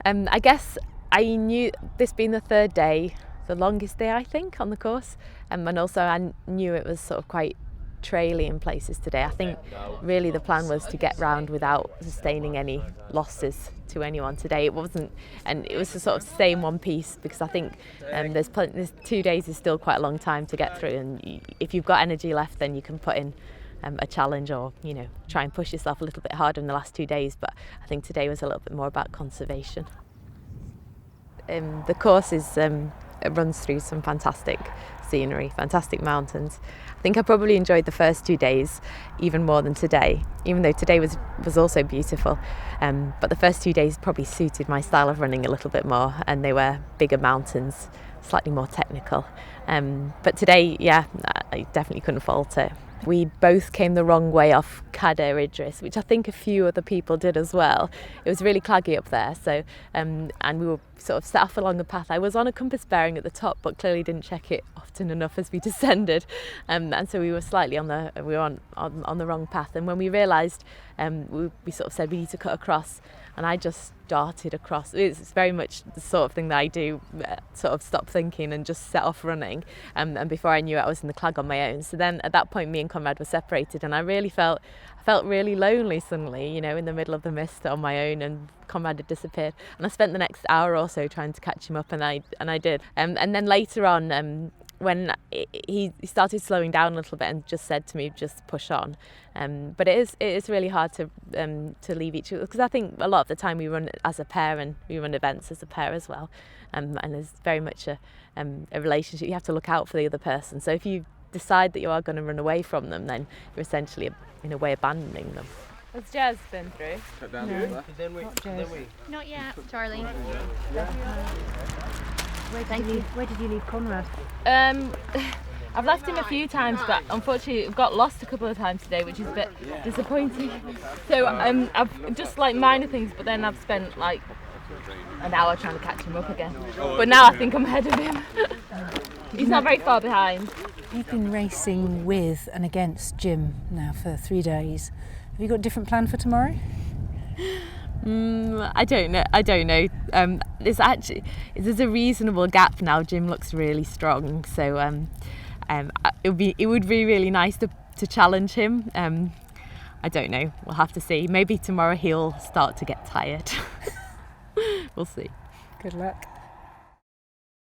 I guess I knew this being the third day, the longest day I think on the course, and also I knew it was sort of quite traily in places today. I think really the plan was to get round without sustaining any losses to anyone today. It wasn't, and it was to sort of stay in one piece, because I think there's 2 days is still quite a long time to get through, and if you've got energy left, then you can put in a challenge, or try and push yourself a little bit harder in the last 2 days. But I think today was a little bit more about conservation. The course it runs through some fantastic scenery, fantastic mountains. I think I probably enjoyed the first 2 days even more than today, even though today was also beautiful. But the first 2 days probably suited my style of running a little bit more, and they were bigger mountains, slightly more technical. But today, I definitely couldn't fault it. We both came the wrong way off Cadair Idris, which I think a few other people did as well. It was really claggy up there, so and we were sort of set off along the path. I was on a compass bearing at the top, but clearly didn't check it often enough as we descended, and so we were slightly on the wrong path. And when we realised, we sort of said we need to cut across, and I just darted across. It's very much the sort of thing that I do, sort of stop thinking and just set off running. And before I knew it, I was in the clag on my own. So then at that point, me and Conrad were separated, and I felt really lonely suddenly, in the middle of the mist on my own, and Conrad had disappeared. And I spent the next hour or so trying to catch him up, and I did. And then later on, when he started slowing down a little bit and just said to me, just push on. But it is really hard to leave each other, because I think a lot of the time we run as a pair, and we run events as a pair as well. And there's very much a relationship. You have to look out for the other person. So if you decide that you are going to run away from them, then you're essentially, in a way, abandoning them. Has Jazz been through? No, Not Jazz. not yet, Charlie. Where did you leave Conrad? I've left him a few times, but unfortunately I've got lost a couple of times today, which is a bit disappointing. So I've just minor things, but then I've spent an hour trying to catch him up again. But now I think I'm ahead of him. He's not very far behind. You've been racing with and against Jim now for 3 days. Have you got a different plan for tomorrow? I don't know. There's a reasonable gap now. Jim looks really strong, so it would be really nice to challenge him. I don't know. We'll have to see. Maybe tomorrow he'll start to get tired. We'll see. Good luck.